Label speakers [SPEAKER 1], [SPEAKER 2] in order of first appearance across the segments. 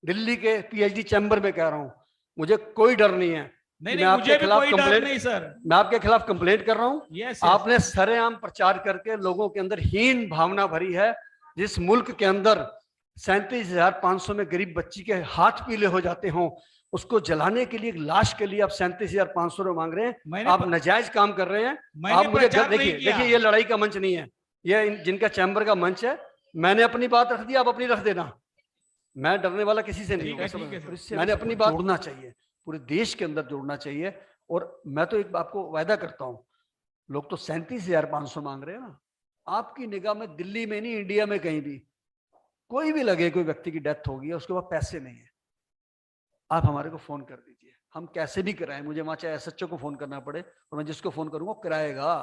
[SPEAKER 1] दिल्ली के PhD chamber में कह रहा हूं, मुझे कोई डर नहीं है।
[SPEAKER 2] नहीं, मुझे भी कोई डर नहीं सर।
[SPEAKER 1] मैं आपके खिलाफ कंप्लेंट कर रहा हूं।
[SPEAKER 2] यस,
[SPEAKER 1] आपने सरेआम प्रचार करके लोगों के अंदर हीन भावना भरी है। जिस मुल्क के अंदर 37,500 में गरीब बच्ची के हाथ पीले हो जाते हों, उसको जलाने के लिए, लाश के लिए आप 37,500 रुपए मांग रहे हैं। आप नाजायज काम कर रहे हैं। आप मुझे देखिए, ये लड़ाई का मंच नहीं है, ये जिनका चैम्बर का मंच है। मैंने अपनी बात रख दी, आप अपनी रख देना। मैं डरने वाला किसी से नहीं हूं। मैंने अपनी बात जोड़ना चाहिए, पूरे देश के अंदर जोड़ना चाहिए। और मैं तो एक आपको वायदा करता हूं, लोग तो 37,500 मांग रहे हैं ना। आपकी निगाह में दिल्ली में नहीं, इंडिया में कहीं भी कोई भी लगे कोई व्यक्ति की डेथ होगी, उसके पास पैसे नहीं है, आप हमारे को फोन कर दीजिए, हम कैसे भी कराएं। मुझे वहां चाहे एसएचओ को फोन करना पड़े, और मैं जिसको फोन करूंगा कराएगा।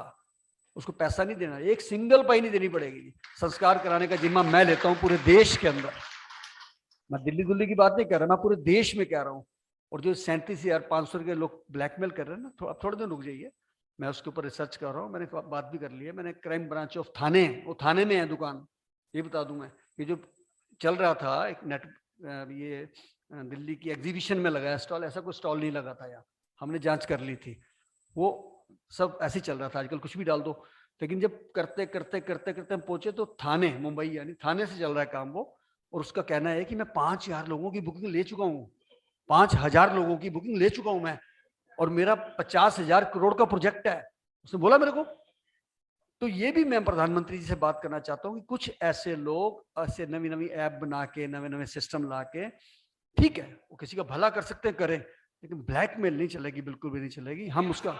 [SPEAKER 1] उसको पैसा नहीं देना, एक सिंगल पाई नहीं देनी पड़ेगी। संस्कार कराने का जिम्मा मैं लेता हूं पूरे देश के अंदर। मैं दिल्ली की बात नहीं कर रहा, मैं पूरे देश में कह रहा हूं। और जो 37,500 के लोग ब्लैकमेल कर रहे हैं ना, आप थोड़े दिन रुक जाइए, मैं उसके ऊपर रिसर्च कर रहा हूँ। मैंने बात भी कर ली है, मैंने क्राइम ब्रांच ऑफ थाने, वो थाने में है दुकान, ये बता दूं मैं। ये जो चल रहा था एक नेट, ये दिल्ली की एग्जीबिशन में लगाया स्टॉल, ऐसा कोई स्टॉल नहीं लगा था यहाँ, हमने जांच कर ली थी। वो सब ऐसे चल रहा था, आजकल कुछ भी डाल दो। लेकिन जब करते करते करते करते हम पहुंचे तो थाने, मुंबई यानी थाने से चल रहा है काम वो। और उसका कहना है कि मैं 5,000 लोगों की बुकिंग ले चुका हूँ, 5,000 लोगों की बुकिंग ले चुका हूं मैं, और मेरा 50,000 करोड़ का प्रोजेक्ट है, उसने बोला मेरे को। तो ये भी मैं प्रधानमंत्री जी से बात करना चाहता हूँ कि कुछ ऐसे लोग ऐसे नवी नवी ऐप बना के, नवे नवे सिस्टम ला के, ठीक है वो किसी का भला कर सकते हैं, करें, लेकिन ब्लैकमेल नहीं चलेगी, बिल्कुल भी नहीं चलेगी। हम उसका,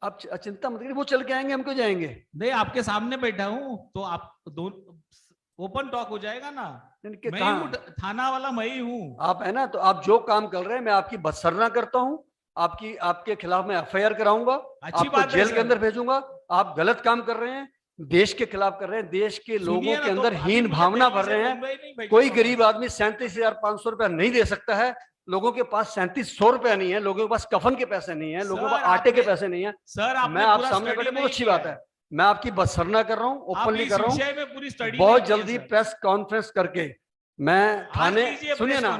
[SPEAKER 1] आप चिंता मत करिए, वो चल के आएंगे, हम क्यों जाएंगे। नहीं,
[SPEAKER 2] आपके सामने बैठा हूं तो आप दोनों ओपन टॉक हो जाएगा ना। मैं थाना वाला मैं ही हूँ, आप
[SPEAKER 1] है ना। तो आप जो काम कर रहे हैं, मैं आपकी बदसरना करता हूँ, आपके खिलाफ मैं एफआईआर कराऊंगा, आपको जेल के अंदर भेजूंगा। आप गलत काम कर रहे हैं, देश के खिलाफ कर रहे हैं, देश के लोगों के अंदर हीन भावना भर रहे हैं। कोई गरीब आदमी 37,500 रुपया नहीं दे सकता है। लोगों के पास 3700 रुपया नहीं है, लोगों के पास कफन के पैसे नहीं है, लोगों के पास आटे के पैसे नहीं है। सर, मैं आप सामने बैठे, बहुत अच्छी बात है, मैं आपकी बदसरना कर रहा हूँ, ओपनली कर रहा हूँ। बहुत जल्दी प्रेस कॉन्फ्रेंस करके मैं थाने, सुनिए ना,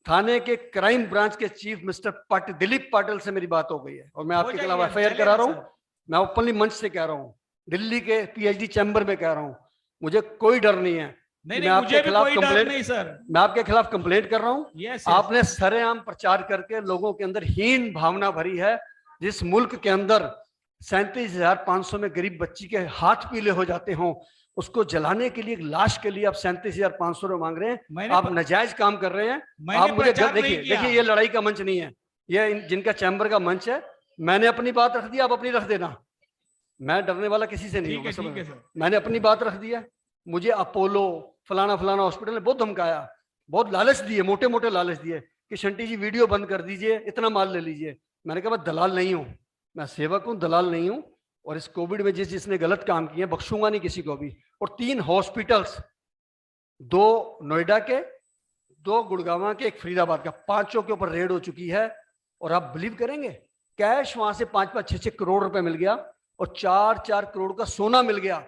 [SPEAKER 1] थाने के क्राइम ब्रांच के चीफ मिस्टर दिलीप पाटिल से मेरी बात हो गई है, और मैं आपके खिलाफ एफआईआर करा रहा हूँ। मैं ओपनली मंच से कह रहा हूँ, दिल्ली के पीएचडी चैम्बर में कह रहा हूँ, मुझे कोई डर नहीं है। मैं आपके खिलाफ कंप्लेंट नहीं सर, मैं आपके खिलाफ कंप्लेंट कर रहा हूँ। आपने सरेआम प्रचार करके लोगों के अंदर हीन भावना भरी है। जिस मुल्क के अंदर 37,500 में गरीब बच्ची के हाथ पीले हो जाते हों, उसको जलाने के लिए, लाश के लिए आप 37,500 रुपए मांग रहे हैं। आप नाजायज काम कर रहे हैं। आप मुझे देखिए, ये लड़ाई का मंच नहीं है, ये जिनका चैम्बर का मंच है। मैंने अपनी बात रख दी, आप अपनी रख देना। मैं डरने वाला किसी से नहीं हूं। मैंने अपनी बात रख दी है। मुझे अपोलो फलाना फलाना हॉस्पिटल ने बहुत धमकाया, बहुत लालच दिए, मोटे मोटे लालच दिए कि शंटी जी वीडियो बंद कर दीजिए, इतना माल ले लीजिए। मैंने कहा मैं दलाल नहीं हूं, मैं सेवक हूं, दलाल नहीं हूं। और इस कोविड में जिसने गलत काम किए बख्शूंगा नहीं किसी को भी। और 3 हॉस्पिटल्स, 2 नोएडा के, 2 गुड़गांव के, एक फरीदाबाद का, 5 के ऊपर रेड हो चुकी है। और आप बिलीव करेंगे, कैश वहां से 5-5, 6-6 करोड़ रुपए मिल गया, और 4-4 करोड़ का सोना मिल गया।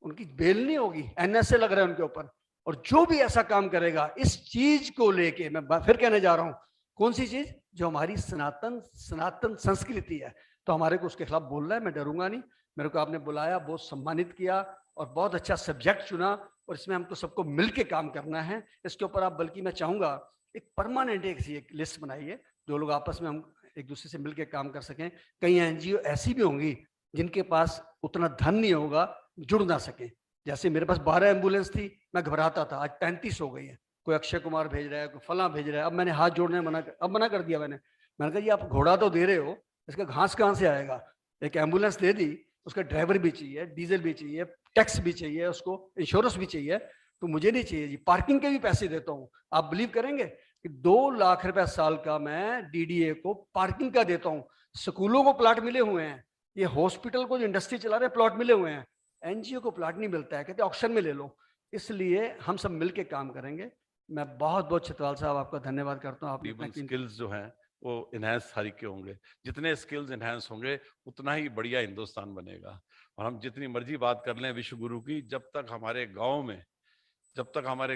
[SPEAKER 1] उनकी बेल नहीं होगी, एनएसए लग रहा है उनके ऊपर। और जो भी ऐसा काम करेगा, इस चीज को लेके मैं फिर कहने जा रहा हूं, कौन सी चीज, जो हमारी सनातन संस्कृति है, तो हमारे को उसके खिलाफ बोलना है। मैं डरूंगा नहीं। मेरे को आपने बुलाया, बहुत सम्मानित किया, और बहुत अच्छा सब्जेक्ट चुना, और इसमें हमको सबको मिलके काम करना है। इसके ऊपर आप, बल्कि मैं चाहूंगा एक परमानेंट एक लिस्ट बनाइए, जो लोग आपस में हम एक दूसरे से मिलकर काम कर सकें। कई एनजीओ ऐसी भी होंगी जिनके पास उतना धन नहीं होगा, जुड़ ना सके। जैसे मेरे पास 12 एम्बुलेंस थी, मैं घबराता था, आज 35 हो गई है। कोई अक्षय कुमार भेज रहा है, कोई फला भेज रहा है। अब मैंने हाथ जोड़ने मना कर दिया। मैंने कहा जी आप घोड़ा तो दे रहे हो, इसका घास कहाँ से आएगा। एक एम्बुलेंस दे दी, उसका ड्राइवर भी चाहिए, डीजल भी चाहिए, टैक्स भी चाहिए, उसको इंश्योरेंस भी चाहिए। तो मुझे नहीं चाहिए जी, पार्किंग के भी पैसे देता हूँ। आप बिलीव करेंगे कि 2 लाख रुपया साल का मैं डीडीए को पार्किंग का देता हूँ। स्कूलों को प्लाट मिले हुए हैं, ये हॉस्पिटल को जो इंडस्ट्री चला रहे हैं प्लॉट मिले हुए हैं। एनजीओ को प्लाट नहीं मिलता है, कहते ऑक्शन में ले लो। इसलिए हम सब मिलके काम करेंगे। मैं बहुत बहुत छितवाल साहब आपका धन्यवाद करता हूँ। आप स्किल्स जो हैं
[SPEAKER 3] वो इनहेंस हर के होंगे। जितने स्किल्स इनहेंस होंगे उतना ही बढ़िया हिंदुस्तान बनेगा। और हम जितनी मर्जी बात कर लें विश्व गुरु की, जब तक हमारे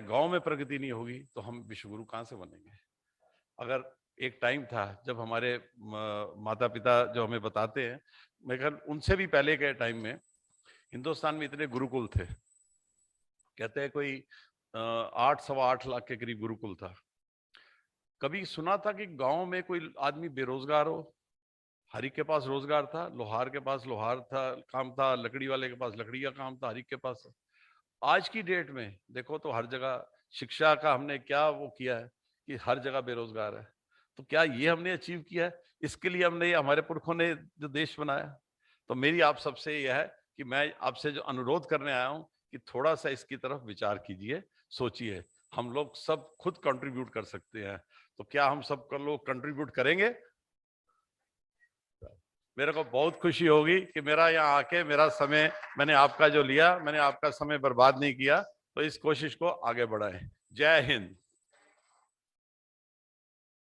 [SPEAKER 3] गांव में प्रगति नहीं होगी तो हम विश्व गुरु कहाँ से बनेंगे। अगर एक टाइम था जब हमारे माता पिता जो हमें बताते हैं, मैं ख्याल उनसे भी पहले के टाइम में हिंदुस्तान में इतने गुरुकुल थे, कहते हैं कोई 8-8.25 लाख के करीब गुरुकुल था। कभी सुना था कि गांव में कोई आदमी बेरोजगार हो? हर एक के पास रोजगार था, लोहार के पास लोहार था काम था, लकड़ी वाले के पास लकड़ी का काम था, हर एक के पास। आज की डेट में देखो तो हर जगह शिक्षा का हमने क्या वो किया है कि हर जगह बेरोजगार है। तो क्या ये हमने अचीव किया है? इसके लिए हमने, हमारे पुरखों ने जो देश बनाया। तो मेरी आप सबसे यह है कि मैं आपसे जो अनुरोध करने आया हूं कि थोड़ा सा इसकी तरफ विचार कीजिए, सोचिए। हम लोग सब खुद कंट्रीब्यूट कर सकते हैं, तो क्या हम सब लोग कंट्रीब्यूट करेंगे? मेरे को बहुत खुशी होगी कि मेरा यहाँ आके मेरा समय मैंने आपका जो लिया, मैंने आपका समय बर्बाद नहीं किया। तो इस कोशिश को आगे बढ़ाएं। जय हिंद।